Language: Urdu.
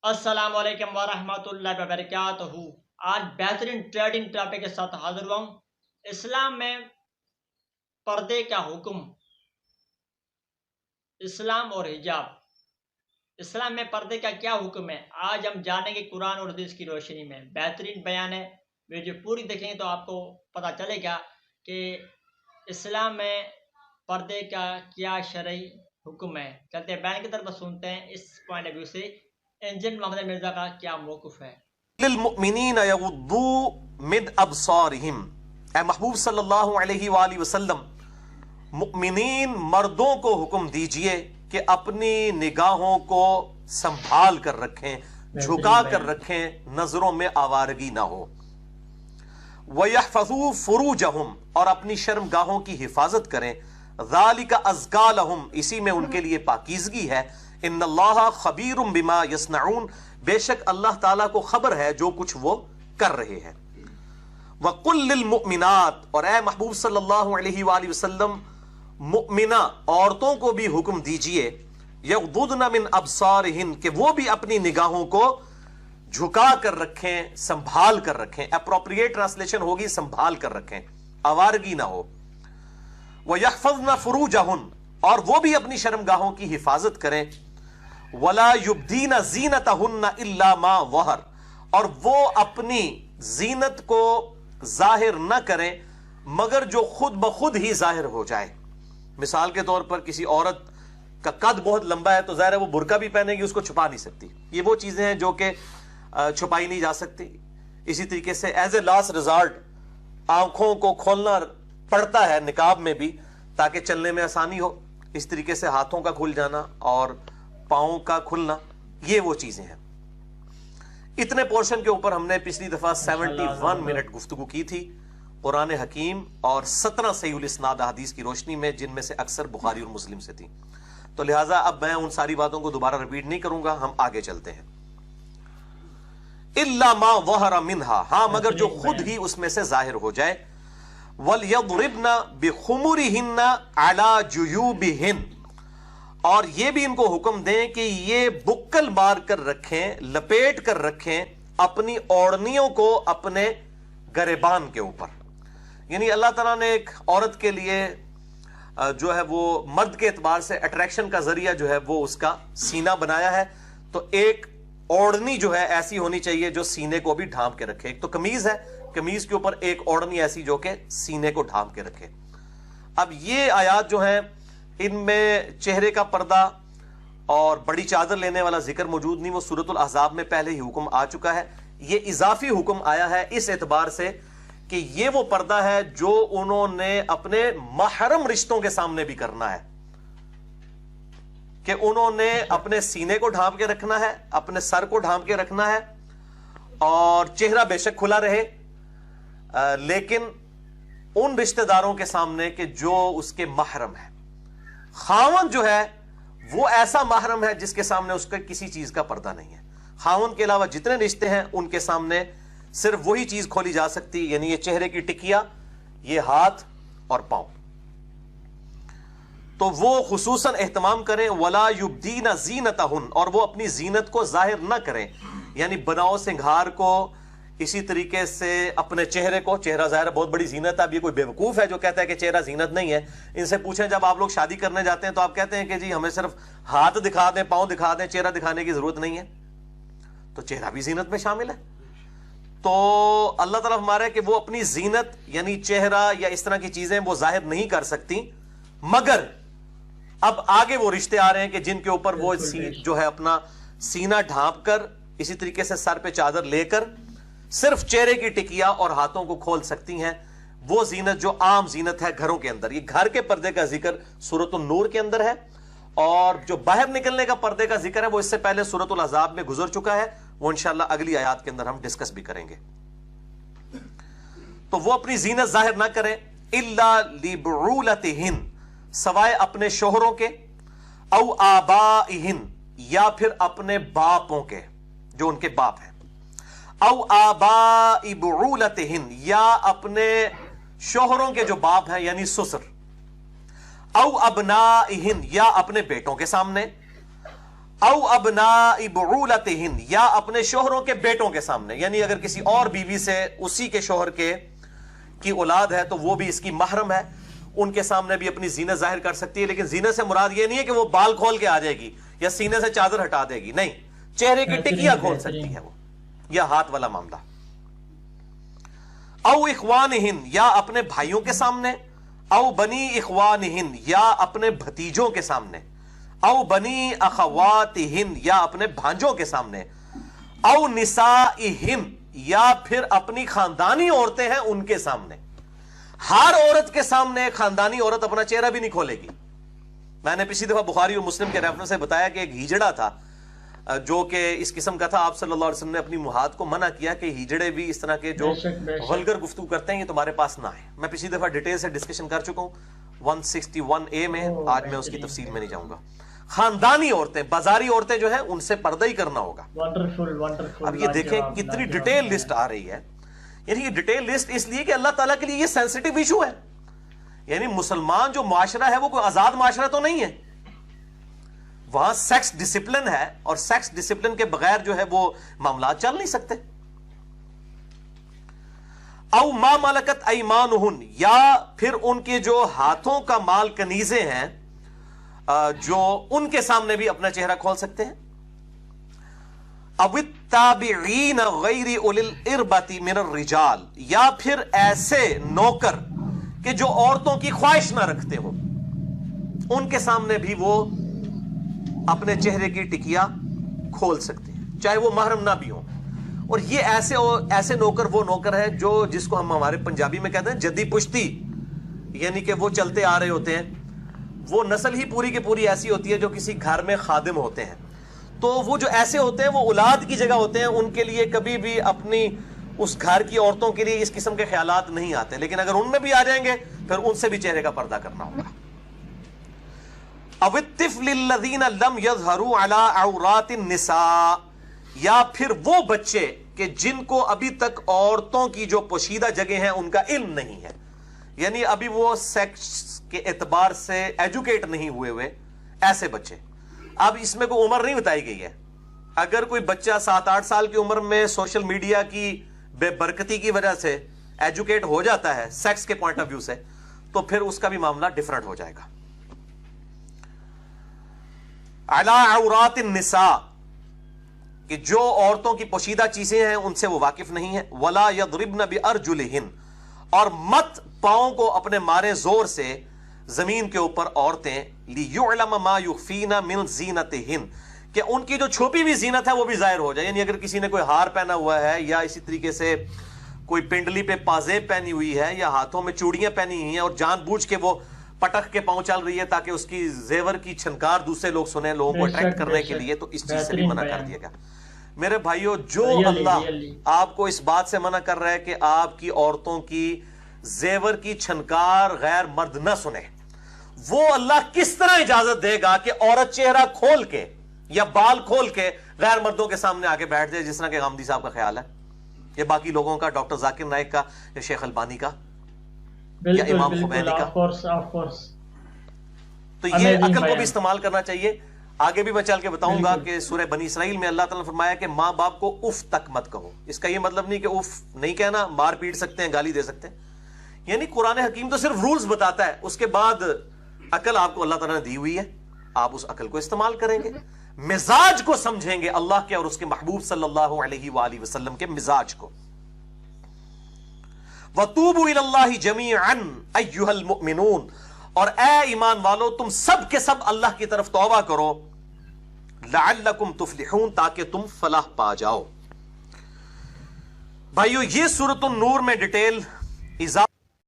السلام علیکم ورحمۃ اللہ وبرکاتہ۔ آج بہترین ٹریڈنگ ٹاپک کے ساتھ حاضر ہوا ہوں۔ اسلام میں پردے کا حکم، اسلام اور حجاب۔ اسلام میں پردے کا کیا حکم ہے، آج ہم جانیں گے قرآن اور حدیث کی روشنی میں۔ بہترین بیان ہے، ویڈیو پوری دیکھیں تو آپ کو پتہ چلے گا کہ اسلام میں پردے کا کیا شرعی حکم ہے۔ چلتے ہیں بیان کی طرف سنتے ہیں اس پوائنٹ آف ویو سے انجن محمد مرزا کا کیا موقف ہے۔ للمؤمنین یغضوا من ابصارہم، اے محبوب صلی اللہ علیہ وآلہ وسلم مؤمنین مردوں کو حکم دیجئے کہ اپنی نگاہوں کو سنبھال کر رکھیں، جھکا کر رکھیں، نظروں میں آوارگی نہ ہو۔ وَيَحْفَظُوا فُرُوجَهُمْ، اور اپنی شرمگاہوں کی حفاظت کریں۔ ذَلِكَ أَزْكَىٰ لَهُمْ، اسی میں ان کے لیے پاکیزگی ہے۔ ان اللہ خبیر بما یصنعون، بے شک اللہ تعالیٰ کو خبر ہے جو کچھ وہ کر رہے ہیں۔ وَقُلْ لِلْمُؤْمِنَاتِ، اور اے محبوب صلی اللہ علیہ وآلہ وسلم مؤمنہ عورتوں کو بھی حکم دیجئے یغضضن من ابصارہن، کہ وہ بھی اپنی نگاہوں کو جھکا کر رکھیں، سنبھال کر رکھیں۔ اپروپریٹ ٹرانسلیشن ہوگی سنبھال کر رکھیں، آوارگی نہ ہو۔ وَيَحْفَظْنَ فُرُوجَهُنْ، اور وہ بھی اپنی شرمگاہوں کی حفاظت کریں۔ وَلَا يُبْدِينَ زِينَتَهُنَّ إِلَّا مَا ظَهَرَ، اور وہ اپنی زینت کو ظاہر نہ کریں مگر جو خود بخود ہی ظاہر ہو جائے۔ مثال کے طور پر کسی عورت کا قد بہت لمبا ہے تو ظاہر ہے وہ برقع بھی پہنے گی، اس کو چھپا نہیں سکتی۔ یہ وہ چیزیں ہیں جو کہ چھپائی نہیں جا سکتی۔ اسی طریقے سے ایز اے لاسٹ ریزارٹ آنکھوں کو کھولنا پڑتا ہے نقاب میں بھی تاکہ چلنے میں آسانی ہو۔ اس طریقے سے ہاتھوں کا کھل جانا اور پاؤں کا کھلنا، یہ وہ چیزیں ہیں۔ اتنے پورشن کے اوپر ہم نے پچھلی دفعہ 71 منٹ گفتگو کی تھی قرآن حکیم اور 17 صحیح الاسناد احادیث کی روشنی میں، جن میں سے اکثر بخاری اور مسلم سے تھی۔ تو لہٰذا اب میں ان ساری باتوں کو دوبارہ ریپیٹ نہیں کروں گا، ہم آگے چلتے ہیں۔ الا ما ظہر منہا، ہاں مگر جو خود ہی اس میں سے ظاہر ہو جائے۔ وَلْيَضْرِبْنَ بِخُمُرِهِنَّ عَلَى جُيُوبِهِنَّ، اور یہ بھی ان کو حکم دیں کہ یہ بکل مار کر رکھیں، لپیٹ کر رکھیں اپنی اوڑنیوں کو اپنے گریبان کے اوپر۔ یعنی اللہ تعالیٰ نے ایک عورت کے لیے جو ہے وہ مرد کے اعتبار سے اٹریکشن کا ذریعہ جو ہے وہ اس کا سینہ بنایا ہے، تو ایک اوڑنی جو ہے ایسی ہونی چاہیے جو سینے کو بھی ڈھانپ کے رکھے۔ ایک تو قمیض ہے، قمیض کے اوپر ایک اوڑنی ایسی جو کہ سینے کو ڈھانپ کے رکھے۔ اب یہ آیات جو ہیں ان میں چہرے کا پردہ اور بڑی چادر لینے والا ذکر موجود نہیں، وہ سورۃ الاحزاب میں پہلے ہی حکم آ چکا ہے۔ یہ اضافی حکم آیا ہے اس اعتبار سے کہ یہ وہ پردہ ہے جو انہوں نے اپنے محرم رشتوں کے سامنے بھی کرنا ہے، کہ انہوں نے اپنے سینے کو ڈھانپ کے رکھنا ہے، اپنے سر کو ڈھانپ کے رکھنا ہے، اور چہرہ بے شک کھلا رہے لیکن ان رشتہ داروں کے سامنے کہ جو اس کے محرم ہے۔ خاوند جو ہے وہ ایسا محرم ہے جس کے سامنے اس کا کسی چیز کا پردہ نہیں ہے۔ خاوند کے علاوہ جتنے رشتے ہیں ان کے سامنے صرف وہی چیز کھولی جا سکتی، یعنی یہ چہرے کی ٹکیا، یہ ہاتھ اور پاؤں۔ تو وہ خصوصاً اہتمام کریں۔ وَلَا يُبْدِينَ زِينَتَهُنَّ، اور وہ اپنی زینت کو ظاہر نہ کریں، یعنی بناؤ سنگھار کو، اسی طریقے سے اپنے چہرے کو، چہرہ ظاہر بہت بڑی زینت ہے۔ اب یہ کوئی بیوقوف ہے جو کہتا ہے کہ چہرہ زینت نہیں ہے؟ ان سے پوچھیں جب آپ لوگ شادی کرنے جاتے ہیں تو آپ کہتے ہیں کہ جی ہمیں صرف ہاتھ دکھا دیں، پاؤں دکھا دیں، چہرہ دکھانے کی ضرورت نہیں ہے۔ تو چہرہ بھی زینت میں شامل ہے۔ تو اللہ تعالیٰ ہمارا ہے کہ وہ اپنی زینت یعنی چہرہ یا اس طرح کی چیزیں وہ ظاہر نہیں کر سکتی، مگر اب آگے وہ رشتے آ رہے ہیں کہ جن کے اوپر وہ جو ہے اپنا سینہ ڈھانپ کر، اسی طریقے سے سر پہ چادر لے کر صرف چہرے کی ٹکیا اور ہاتھوں کو کھول سکتی ہیں۔ وہ زینت جو عام زینت ہے گھروں کے اندر، یہ گھر کے پردے کا ذکر سورۃ النور کے اندر ہے، اور جو باہر نکلنے کا پردے کا ذکر ہے وہ اس سے پہلے سورۃ الاحزاب میں گزر چکا ہے، وہ انشاءاللہ اگلی آیات کے اندر ہم ڈسکس بھی کریں گے۔ تو وہ اپنی زینت ظاہر نہ کریں الا لبعولتہن، سوائے اپنے شوہروں کے، او آبائہن، یا پھر اپنے باپوں کے جو ان کے باپ ہیں، او آباء بعولتہن، یا اپنے شوہروں کے جو باپ ہیں یعنی سسر، او ابنائہن، یا اپنے بیٹوں کے سامنے، او ابناء بعولتہن، یا اپنے شوہروں کے بیٹوں کے سامنے، یعنی اگر کسی اور بیوی سے اسی کے شوہر کی اولاد ہے تو وہ بھی اس کی محرم ہے، ان کے سامنے بھی اپنی زینت ظاہر کر سکتی ہے. لیکن زینت سے مراد یہ نہیں ہے کہ وہ بال کھول کے آ جائے گی یا سینے سے چادر ہٹا دے گی، نہیں، چہرے کی ٹکیا کھول سکتی ہے وہ، یا ہاتھ والا معاملہ. او اخوانہن، یا اپنے بھائیوں کے سامنے، او بنی اخوانہن، یا اپنے بھتیجوں کے سامنے، او بنی اخواتہن، یا اپنے بھانجوں کے سامنے، او نسائہن، یا پھر اپنی خاندانی عورتیں ہیں ان کے سامنے. ہر عورت کے سامنے ایک خاندانی عورت اپنا چہرہ بھی نہیں کھولے گی. میں نے پچھلی دفعہ بخاری اور مسلم کے ریفرنس سے بتایا کہ ایک ہجڑا تھا جو کہ اس قسم کا تھا. آپ صلی اللہ علیہ وسلم نے اپنی محاد کو منع کیا کہ ہجڑے بھی اس طرح کے جو ولگر گفتگو کرتے ہیں یہ تمہارے پاس نہ آئے. میں پچھلی دفعہ ڈیٹیل سے ڈسکشن کر چکا ہوں 161A میں، آج میں اس کی تفصیل میں نہیں جاؤں گا. خاندانی عورتیں، بازاری عورتیں جو ہیں ان سے پردہ ہی کرنا ہوگا. اب یہ دیکھیں کتنی ڈیٹیل لسٹ آ رہی ہے. یعنی یہ ڈیٹیل لسٹ اس لیے کہ اللہ تعالیٰ کے لیے یہ سینسٹیو ایشو ہے. یعنی مسلمان جو معاشرہ ہے وہ کوئی آزاد معاشرہ تو نہیں ہے، وہاں سیکس ڈسپلن ہے، اور سیکس ڈسپلن کے بغیر جو ہے وہ معاملات چل نہیں سکتے. او ما ملکت ایمانہن، یا پھر ان کے جو ہاتھوں کا مال کنیزیں ہیں جو ان کے سامنے بھی اپنا چہرہ کھول سکتے ہیں. او التابعین غیر اولی الاربۃ من الرجال، یا پھر ایسے نوکر کہ جو عورتوں کی خواہش نہ رکھتے ہو، ان کے سامنے بھی وہ اپنے چہرے کی ٹکیا کھول سکتے ہیں چاہے وہ محرم نہ بھی ہوں. اور یہ ایسے نوکر وہ نوکر ہے جس کو ہم ہمارے پنجابی میں کہتے ہیں جدی پشتی، یعنی کہ وہ چلتے آ رہے ہوتے ہیں. وہ نسل ہی پوری کی پوری ایسی ہوتی ہے جو کسی گھر میں خادم ہوتے ہیں. تو وہ جو ایسے ہوتے ہیں وہ اولاد کی جگہ ہوتے ہیں، ان کے لیے کبھی بھی اپنی اس گھر کی عورتوں کے لیے اس قسم کے خیالات نہیں آتے. لیکن اگر ان میں بھی آ جائیں گے پھر ان سے بھی چہرے کا پردہ کرنا ہوگا. او الطفل الذین لم یظہروا علی عورات النساء، یا پھر وہ بچے کہ جن کو ابھی تک عورتوں کی جو پوشیدہ جگہ ہیں ان کا علم نہیں ہے، یعنی ابھی وہ سیکس کے اعتبار سے ایجوکیٹ نہیں ہوئے ایسے بچے. اب اس میں کوئی عمر نہیں بتائی گئی ہے. اگر کوئی بچہ 7-8 سال کی عمر میں سوشل میڈیا کی بے برکتی کی وجہ سے ایجوکیٹ ہو جاتا ہے سیکس کے پوائنٹ آف ویو سے، تو پھر اس کا بھی معاملہ ڈیفرنٹ ہو جائے گا. علی عورات النساء، کہ جو عورتوں کی پوشیدہ چیزیں ہیں ان سے وہ واقف نہیں ہے. ولا یضربن بارجلہن، اور مت پاؤں کو اپنے مارے زور سے زمین کے اوپر عورتیں، لیعلم ما یخفین من زینتہن، کہ ان کی جو چھپی ہوئی زینت ہے وہ بھی ظاہر ہو جائے. یعنی اگر کسی نے کوئی ہار پہنا ہوا ہے یا اسی طریقے سے کوئی پنڈلی پہ پازیب پہنی ہوئی ہے یا ہاتھوں میں چوڑیاں پہنی ہوئی ہیں اور جان بوجھ کے وہ پٹک کے پاؤں چل رہی ہے تاکہ اس کی زیور کی چھنکار دوسرے لوگ سنیں، لوگوں کو اٹریکٹ کرنے کے لیے، تو اس چیز سے بھی منع کر دیا گیا. میرے بھائیو، جو اللہ آپ کو اس بات سے منع کر رہا ہے کہ آپ کی عورتوں کی زیور کی چھنکار غیر مرد نہ سنے، وہ اللہ کس طرح اجازت دے گا کہ عورت چہرہ کھول کے یا بال کھول کے غیر مردوں کے سامنے آ کے بیٹھ جائے، جس طرح کہ غامدی صاحب کا خیال ہے، یا باقی لوگوں کا، ڈاکٹر ذاکر نائک کا، یا شیخ البانی کا، یا امام خمینی کا. تو یہ عقل کو بھی استعمال کرنا چاہیے. آگے بھی میں چل کے بتاؤں گا کہ سورہ بنی اسرائیل میں اللہ تعالیٰ نے فرمایا کہ ماں باپ کو اف تک مت کہو. اس کا یہ مطلب نہیں کہ اف نہیں کہنا، مار پیٹ سکتے ہیں، گالی دے سکتے ہیں. یعنی قرآن حکیم تو صرف رولز بتاتا ہے، اس کے بعد عقل آپ کو اللہ تعالیٰ نے دی ہوئی ہے، آپ اس عقل کو استعمال کریں گے، مزاج کو سمجھیں گے اللہ کے اور اس کے محبوب صلی اللہ علیہ وآلہ وسلم کے مزاج کو. وَتُوبُوا إِلَى اللَّهِ جَمِيعًا أَيُّهَا الْمُؤْمِنُونَ، اور اے ایمان والو تم سب کے سب اللہ کی طرف توبہ کرو، لَعَلَّكُمْ تُفْلِحُونَ، تاکہ تم فلاح پا جاؤ. بھائیو، یہ سورۃ النور میں ڈیٹیل